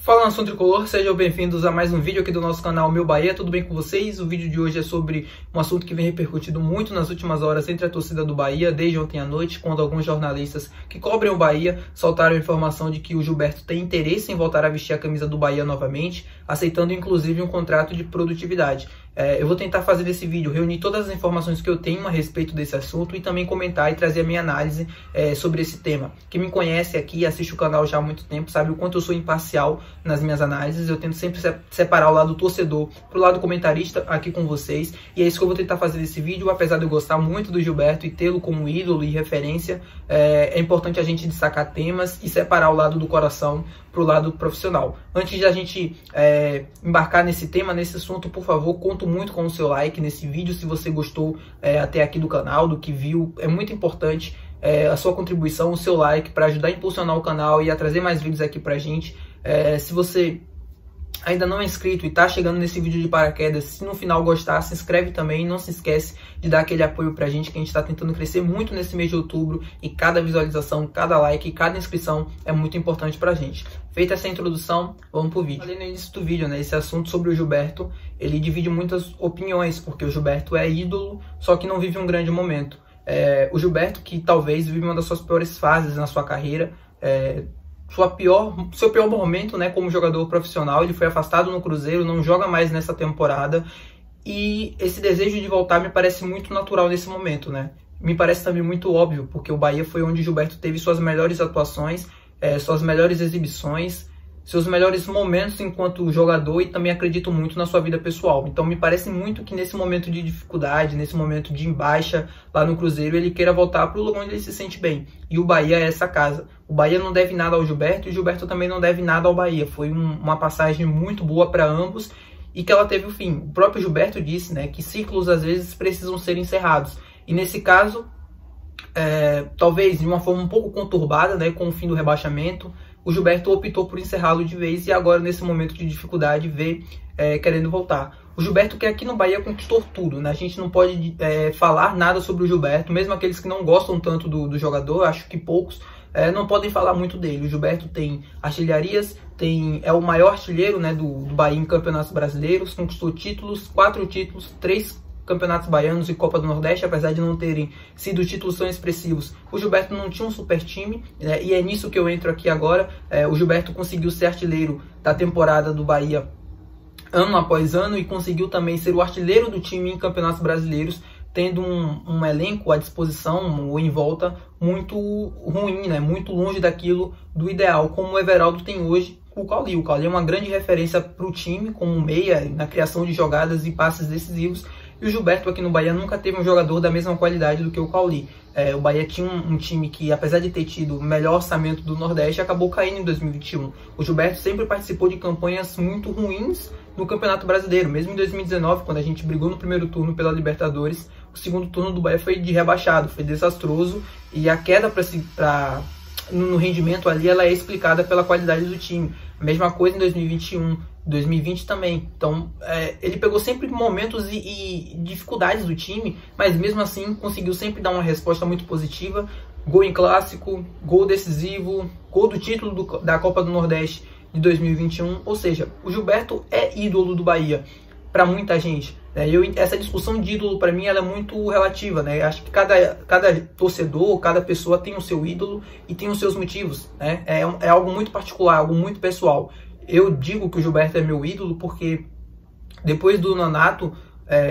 Fala, nação tricolor, sejam bem-vindos a mais um vídeo aqui do nosso canal Meu Bahia, tudo bem com vocês? O vídeo de hoje é sobre um assunto que vem repercutindo muito nas últimas horas entre a torcida do Bahia, desde ontem à noite, quando alguns jornalistas que cobrem o Bahia soltaram a informação de que o Gilberto tem interesse em voltar a vestir a camisa do Bahia novamente, aceitando inclusive um contrato de produtividade. Eu vou tentar fazer desse vídeo, reunir todas as informações que eu tenho a respeito desse assunto e também comentar e trazer a minha análise sobre esse tema. Quem me conhece aqui, assiste o canal já há muito tempo, sabe o quanto eu sou imparcial nas minhas análises. Eu tento sempre separar o lado torcedor pro lado comentarista aqui com vocês, e é isso que eu vou tentar fazer nesse vídeo. Apesar de eu gostar muito do Gilberto e tê-lo como ídolo e referência, é importante a gente destacar temas e separar o lado do coração pro lado profissional. Antes de a gente embarcar nesse tema, nesse assunto, por favor, conto muito com o seu like nesse vídeo, se você gostou até aqui do canal, do que viu. É muito importante a sua contribuição, o seu like, para ajudar a impulsionar o canal e a trazer mais vídeos aqui pra gente. Se você ainda não é inscrito e tá chegando nesse vídeo de paraquedas, se no final gostar, se inscreve também. Não se esquece de dar aquele apoio pra gente, que a gente tá tentando crescer muito nesse mês de outubro, e cada visualização, cada like, cada inscrição é muito importante pra gente. Feita essa introdução, vamos pro vídeo. Falei no início do vídeo, né, esse assunto sobre o Gilberto, ele divide muitas opiniões, porque o Gilberto é ídolo, só que não vive um grande momento. O Gilberto, que talvez vive uma das suas piores fases na sua carreira, seu pior momento, né, como jogador profissional. Ele foi afastado no Cruzeiro, não joga mais nessa temporada, e esse desejo de voltar me parece muito natural nesse momento, né? Me parece também muito óbvio, porque o Bahia foi onde o Gilberto teve suas melhores atuações, suas melhores exibições, seus melhores momentos enquanto jogador, e também acredito muito na sua vida pessoal. Então me parece muito que nesse momento de dificuldade, nesse momento de baixa lá no Cruzeiro, ele queira voltar para o lugar onde ele se sente bem. E o Bahia é essa casa. O Bahia não deve nada ao Gilberto, e o Gilberto também não deve nada ao Bahia. Foi uma passagem muito boa para ambos, e que ela teve o fim. O próprio Gilberto disse, né, que ciclos às vezes precisam ser encerrados. E nesse caso, talvez de uma forma um pouco conturbada, né, com o fim do rebaixamento, o Gilberto optou por encerrá-lo de vez, e agora nesse momento de dificuldade vê querendo voltar. O Gilberto, que aqui no Bahia conquistou tudo, né? A gente não pode falar nada sobre o Gilberto, mesmo aqueles que não gostam tanto do jogador, acho que poucos, não podem falar muito dele. O Gilberto tem artilharias, é o maior artilheiro, né, do Bahia em campeonatos brasileiros, conquistou títulos, 4 títulos, 3 campeonatos baianos e Copa do Nordeste. Apesar de não terem sido títulos tão expressivos, o Gilberto não tinha um super time, né? E é nisso que eu entro aqui agora. O Gilberto conseguiu ser artilheiro da temporada do Bahia ano após ano, e conseguiu também ser o artilheiro do time em campeonatos brasileiros, tendo um elenco à disposição ou em volta muito ruim, né? Muito longe daquilo do ideal, como o Everaldo tem hoje. O Cauli é uma grande referência para o time, como meia, na criação de jogadas e passes decisivos. E o Gilberto aqui no Bahia nunca teve um jogador da mesma qualidade do que o Cauli. O Bahia tinha um time que, apesar de ter tido o melhor orçamento do Nordeste, acabou caindo em 2021. O Gilberto sempre participou de campanhas muito ruins no Campeonato Brasileiro. Mesmo em 2019, quando a gente brigou no primeiro turno pela Libertadores, o segundo turno do Bahia foi de rebaixado, foi desastroso, e a queda no rendimento ali, ela é explicada pela qualidade do time. A mesma coisa em 2021, 2020 também. Então, ele pegou sempre momentos e dificuldades do time, mas mesmo assim conseguiu sempre dar uma resposta muito positiva. Gol em clássico, gol decisivo, gol do título da Copa do Nordeste de 2021. Ou seja, o Gilberto é ídolo do Bahia para muita gente. Essa discussão de ídolo, para mim, ela é muito relativa, né? Acho que cada torcedor, cada pessoa tem o seu ídolo e tem os seus motivos, né? É algo muito particular, algo muito pessoal. Eu digo que o Gilberto é meu ídolo porque depois do Nonato,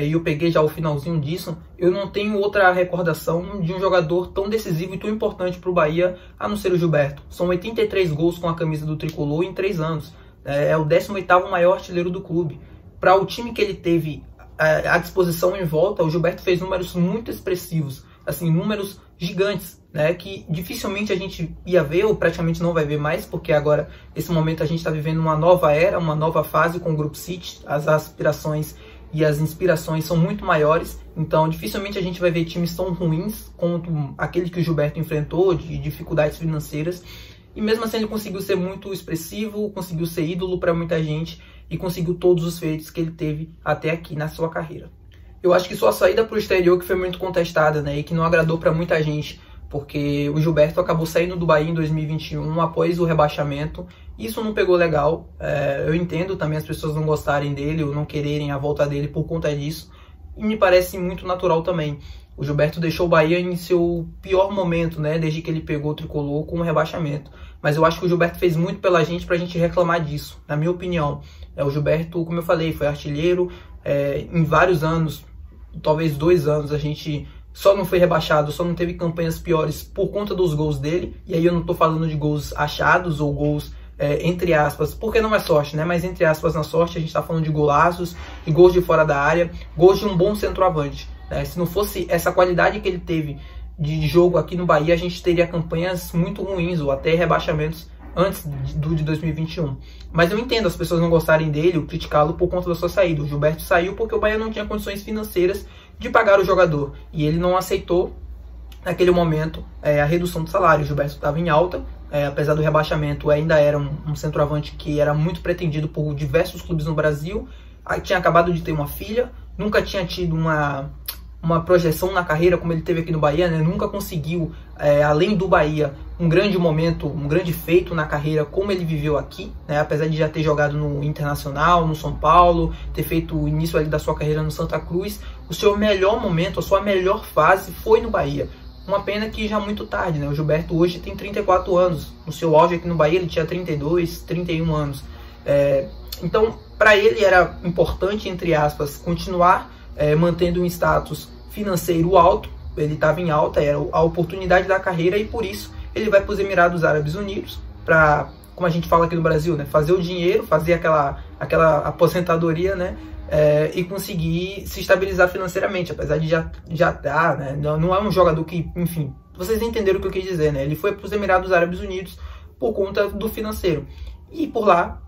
e eu peguei já o finalzinho disso, eu não tenho outra recordação de um jogador tão decisivo e tão importante para o Bahia, a não ser o Gilberto. São 83 gols com a camisa do Tricolor em 3 anos. É o 18º maior artilheiro do clube. Para o time que ele teve à disposição em volta, o Gilberto fez números muito expressivos, assim, números gigantes, né, que dificilmente a gente ia ver, ou praticamente não vai ver mais, porque agora, nesse momento, a gente está vivendo uma nova era, uma nova fase com o Grupo City. As aspirações e as inspirações são muito maiores, então dificilmente a gente vai ver times tão ruins quanto aquele que o Gilberto enfrentou, de dificuldades financeiras. E mesmo assim ele conseguiu ser muito expressivo, conseguiu ser ídolo para muita gente, e conseguiu todos os feitos que ele teve até aqui na sua carreira. Eu acho que sua saída para o exterior que foi muito contestada, né, e que não agradou para muita gente, porque o Gilberto acabou saindo do Bahia em 2021 após o rebaixamento. Isso não pegou legal. Eu entendo também as pessoas não gostarem dele ou não quererem a volta dele por conta disso. E me parece muito natural também. O Gilberto deixou o Bahia em seu pior momento, né, desde que ele pegou o tricolor com o rebaixamento. Mas eu acho que o Gilberto fez muito pela gente pra gente reclamar disso, na minha opinião. O Gilberto, como eu falei, foi artilheiro em vários anos, talvez 2 anos, a gente só não foi rebaixado, só não teve campanhas piores por conta dos gols dele. E aí eu não tô falando de gols achados ou gols entre aspas, porque não é sorte, né? Mas entre aspas na sorte, a gente tá falando de golaços, de gols de fora da área, gols de um bom centroavante. Se não fosse essa qualidade que ele teve de jogo aqui no Bahia, a gente teria campanhas muito ruins ou até rebaixamentos antes de 2021. Mas eu entendo as pessoas não gostarem dele ou criticá-lo por conta da sua saída. O Gilberto saiu porque o Bahia não tinha condições financeiras de pagar o jogador e ele não aceitou naquele momento a redução do salário. O Gilberto estava em alta, apesar do rebaixamento, ainda era um centroavante que era muito pretendido por diversos clubes no Brasil. Tinha acabado de ter uma filha, nunca tinha tido uma projeção na carreira como ele teve aqui no Bahia, né? Nunca conseguiu, além do Bahia, um grande momento, um grande feito na carreira como ele viveu aqui, né? Apesar de já ter jogado no Internacional, no São Paulo, ter feito o início ali da sua carreira no Santa Cruz, o seu melhor momento, a sua melhor fase foi no Bahia. Uma pena que já muito tarde, né? O Gilberto hoje tem 34 anos, no seu auge aqui no Bahia ele tinha 32, 31 anos. Então, para ele era importante, entre aspas, continuar mantendo um status financeiro alto. Ele estava em alta, era a oportunidade da carreira, e por isso ele vai para os Emirados Árabes Unidos para, como a gente fala aqui no Brasil, né, fazer o dinheiro, fazer aquela aposentadoria, né, e conseguir se estabilizar financeiramente, apesar de já estar, né, não é um jogador que, enfim, vocês entenderam o que eu quis dizer, né, ele foi para os Emirados Árabes Unidos por conta do financeiro, e por lá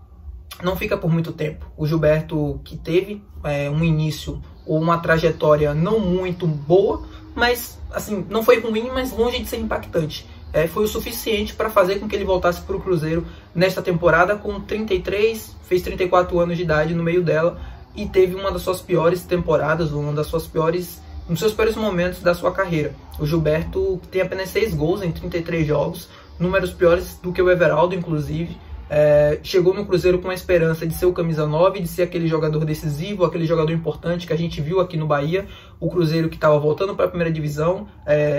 não fica por muito tempo. O Gilberto, que teve um início ou uma trajetória não muito boa, mas assim, não foi ruim, mas longe de ser impactante. Foi o suficiente para fazer com que ele voltasse para o Cruzeiro nesta temporada com 33, fez 34 anos de idade no meio dela, e teve uma das suas piores temporadas, um dos seus piores momentos da sua carreira. O Gilberto tem apenas 6 gols em 33 jogos, números piores do que o Everaldo, inclusive. Chegou no Cruzeiro com a esperança de ser o camisa 9, de ser aquele jogador decisivo, aquele jogador importante que a gente viu aqui no Bahia. O Cruzeiro que estava voltando para a primeira divisão,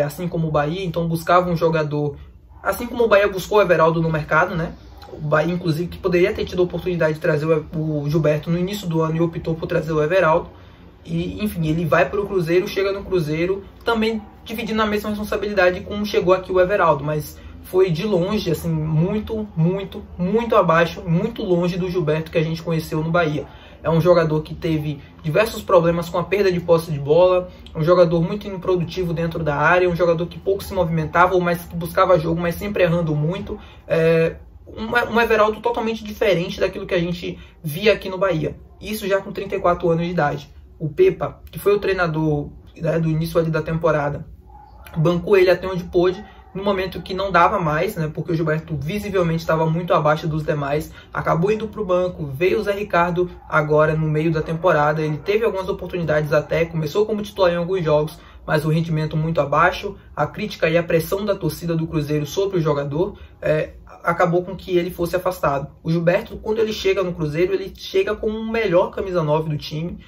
assim como o Bahia, então buscava um jogador, assim como o Bahia buscou o Everaldo no mercado, né? O Bahia, inclusive, que poderia ter tido a oportunidade de trazer o Gilberto no início do ano e optou por trazer o Everaldo. E, enfim, ele vai para o Cruzeiro, chega no Cruzeiro, também dividindo a mesma responsabilidade como chegou aqui o Everaldo, mas foi de longe, assim, muito abaixo, muito longe do Gilberto que a gente conheceu no Bahia. É um jogador que teve diversos problemas com a perda de posse de bola, um jogador muito improdutivo dentro da área, um jogador que pouco se movimentava, mas que buscava jogo, mas sempre errando muito. Um Everaldo totalmente diferente daquilo que a gente via aqui no Bahia. Isso já com 34 anos de idade. O Pepa, que foi o treinador, né, do início ali da temporada, bancou ele até onde pôde, no momento que não dava mais, né, porque o Gilberto visivelmente estava muito abaixo dos demais, acabou indo para o banco, veio o Zé Ricardo agora no meio da temporada, ele teve algumas oportunidades até, começou como titular em alguns jogos, mas o rendimento muito abaixo, a crítica e a pressão da torcida do Cruzeiro sobre o jogador acabou com que ele fosse afastado. O Gilberto, quando ele chega no Cruzeiro, ele chega com o melhor camisa 9 do time,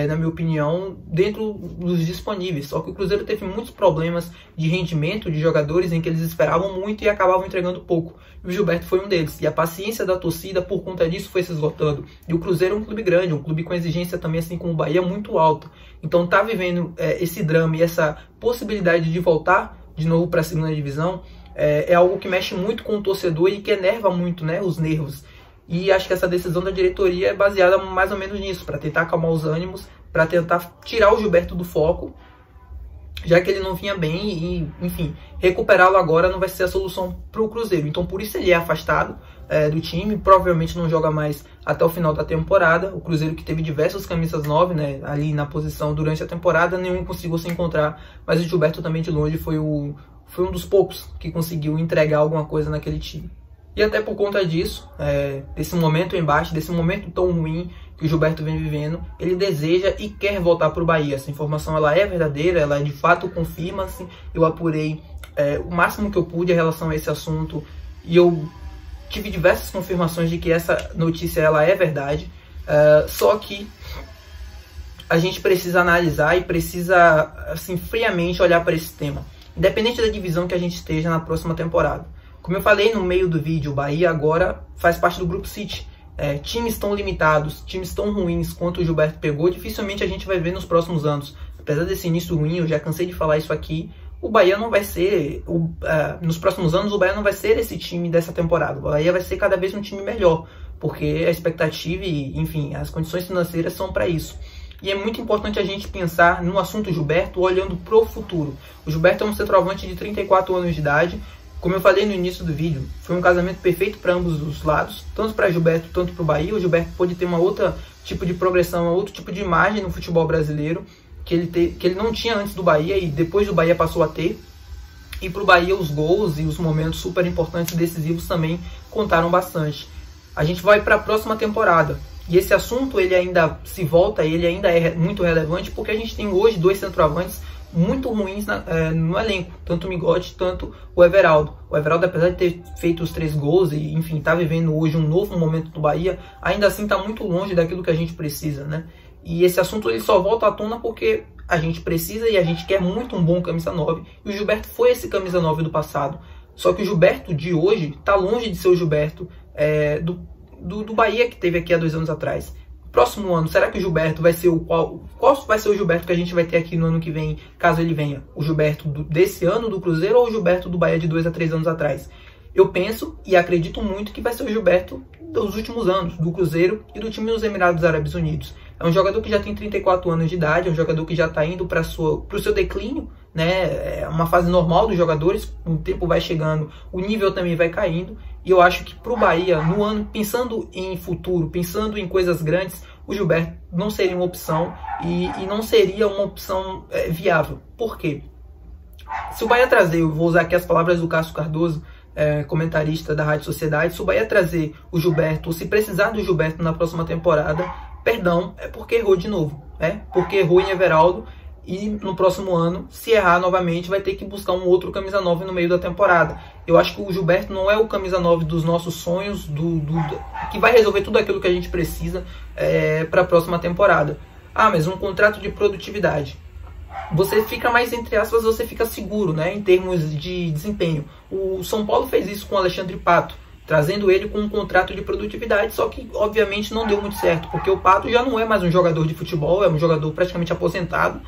na minha opinião, dentro dos disponíveis. Só que o Cruzeiro teve muitos problemas de rendimento de jogadores em que eles esperavam muito e acabavam entregando pouco. E o Gilberto foi um deles. E a paciência da torcida, por conta disso, foi se esgotando. E o Cruzeiro é um clube grande, um clube com exigência também, assim como o Bahia, muito alta. Então tá vivendo esse drama e essa possibilidade de voltar de novo para a segunda divisão, é algo que mexe muito com o torcedor e que enerva muito, né, os nervos. E acho que essa decisão da diretoria é baseada mais ou menos nisso, para tentar acalmar os ânimos, para tentar tirar o Gilberto do foco, já que ele não vinha bem e, enfim, recuperá-lo agora não vai ser a solução para o Cruzeiro. Então, por isso ele é afastado do time, provavelmente não joga mais até o final da temporada. O Cruzeiro, que teve diversos camisas 9, né, ali na posição durante a temporada, nenhum conseguiu se encontrar, mas o Gilberto também de longe foi um dos poucos que conseguiu entregar alguma coisa naquele time. E até por conta disso, desse momento embaixo, desse momento tão ruim que o Gilberto vem vivendo, ele deseja e quer voltar para o Bahia. Essa informação ela é verdadeira, ela de fato confirma-se. Eu apurei o máximo que eu pude em relação a esse assunto, e eu tive diversas confirmações de que essa notícia ela é verdade, só que a gente precisa analisar e precisa, assim, friamente olhar para esse tema, independente da divisão que a gente esteja na próxima temporada. Como eu falei no meio do vídeo, o Bahia agora faz parte do Grupo City. Times tão limitados, times tão ruins quanto o Gilberto pegou, dificilmente a gente vai ver nos próximos anos. Apesar desse início ruim, eu já cansei de falar isso aqui, o Bahia não vai ser, nos próximos anos o Bahia não vai ser esse time dessa temporada. O Bahia vai ser cada vez um time melhor, porque a expectativa e, enfim, as condições financeiras são para isso. E é muito importante a gente pensar no assunto Gilberto olhando para o futuro. O Gilberto é um centroavante de 34 anos de idade. Como eu falei no início do vídeo, foi um casamento perfeito para ambos os lados, tanto para Gilberto, tanto para o Bahia. O Gilberto pôde ter uma outra tipo de progressão, outro tipo de imagem no futebol brasileiro, que ele não tinha antes do Bahia e depois do Bahia passou a ter. E para o Bahia os gols e os momentos super importantes e decisivos também contaram bastante. A gente vai para a próxima temporada. E esse assunto ele ainda se volta, ele ainda é muito relevante, porque a gente tem hoje dois centroavantes muito ruins no elenco, tanto o Migoti, tanto o Everaldo. O Everaldo, apesar de ter feito os 3 gols e, enfim, tá vivendo hoje um novo momento do Bahia, ainda assim tá muito longe daquilo que a gente precisa, né? E esse assunto ele só volta à tona porque a gente precisa e a gente quer muito um bom camisa 9. E o Gilberto foi esse camisa 9 do passado. Só que o Gilberto de hoje tá longe de ser o Gilberto do Bahia que teve aqui há 2 anos atrás. Próximo ano, será que o Gilberto vai ser qual vai ser o Gilberto que a gente vai ter aqui no ano que vem, caso ele venha? O Gilberto desse ano do Cruzeiro ou o Gilberto do Bahia de 2 a 3 anos atrás? Eu penso e acredito muito que vai ser o Gilberto dos últimos anos, do Cruzeiro e do time dos Emirados Árabes Unidos. É um jogador que já tem 34 anos de idade, é um jogador que já está indo para o seu declínio, né? É uma fase normal dos jogadores, o tempo vai chegando, o nível também vai caindo. E eu acho que para o Bahia, no ano, pensando em futuro, pensando em coisas grandes, o Gilberto não seria uma opção e não seria uma opção viável. Por quê? Se o Bahia trazer, eu vou usar aqui as palavras do Cássio Cardoso, comentarista da Rádio Sociedade, se o Bahia trazer o Gilberto, ou se precisar do Gilberto na próxima temporada, perdão, é porque errou de novo, porque errou em Everaldo. E no próximo ano, se errar novamente, vai ter que buscar um outro camisa 9 no meio da temporada. Eu acho que o Gilberto não é o camisa 9 dos nossos sonhos, que vai resolver tudo aquilo que a gente precisa para a próxima temporada. Mas um contrato de produtividade. Você fica mais, entre aspas, você fica seguro, né, em termos de desempenho. O São Paulo fez isso com o Alexandre Pato, trazendo ele com um contrato de produtividade, só que obviamente não deu muito certo, porque o Pato já não é mais um jogador de futebol, é um jogador praticamente aposentado,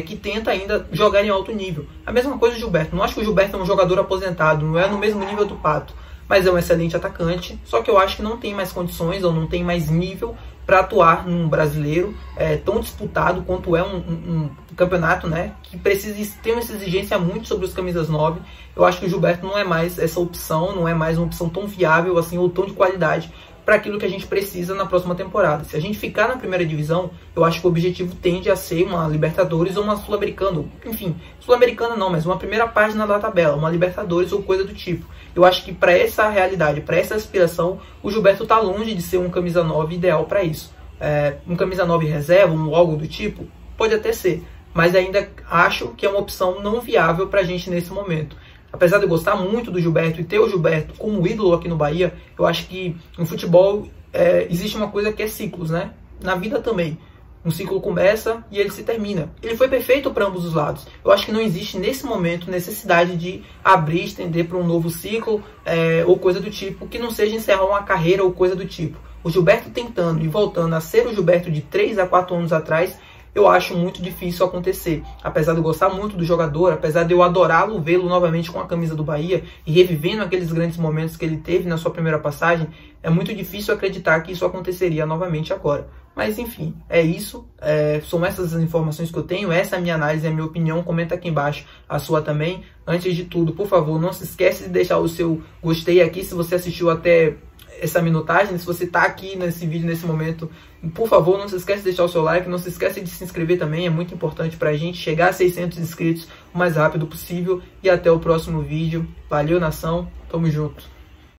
que tenta ainda jogar em alto nível. A mesma coisa do Gilberto. Não acho que o Gilberto é um jogador aposentado, não é no mesmo nível do Pato, mas é um excelente atacante, só que eu acho que não tem mais condições ou não tem mais nível para atuar num brasileiro tão disputado quanto é um campeonato, né, que precisa ter uma exigência muito sobre os camisas 9. Eu acho que o Gilberto não é mais essa opção, não é mais uma opção tão viável assim, ou tão de qualidade para aquilo que a gente precisa na próxima temporada. Se a gente ficar na primeira divisão, eu acho que o objetivo tende a ser uma Libertadores ou uma Sul-Americana. Enfim, Sul-Americana não, mas uma primeira página da tabela, uma Libertadores ou coisa do tipo. Eu acho que para essa realidade, para essa aspiração, o Gilberto está longe de ser um camisa 9 ideal para isso. Um camisa 9 reserva, algo do tipo, pode até ser, mas ainda acho que é uma opção não viável para a gente nesse momento. Apesar de eu gostar muito do Gilberto e ter o Gilberto como ídolo aqui no Bahia, eu acho que no futebol existe uma coisa que é ciclos, né? Na vida também. Um ciclo começa e ele se termina. Ele foi perfeito para ambos os lados. Eu acho que não existe nesse momento necessidade de abrir, estender para um novo ciclo ou coisa do tipo, que não seja encerrar uma carreira ou coisa do tipo. O Gilberto tentando e voltando a ser o Gilberto de 3 a 4 anos atrás, eu acho muito difícil acontecer. Apesar de eu gostar muito do jogador, apesar de eu adorá-lo, vê-lo novamente com a camisa do Bahia e revivendo aqueles grandes momentos que ele teve na sua primeira passagem, é muito difícil acreditar que isso aconteceria novamente agora. Mas enfim, é isso. São essas as informações que eu tenho, essa é a minha análise, é a minha opinião. Comenta aqui embaixo a sua também. Antes de tudo, por favor, não se esquece de deixar o seu gostei aqui se você assistiu até essa minutagem. Se você está aqui nesse vídeo, nesse momento, por favor, não se esquece de deixar o seu like, não se esquece de se inscrever também, é muito importante para a gente chegar a 600 inscritos o mais rápido possível. E até o próximo vídeo. Valeu, nação, tamo junto.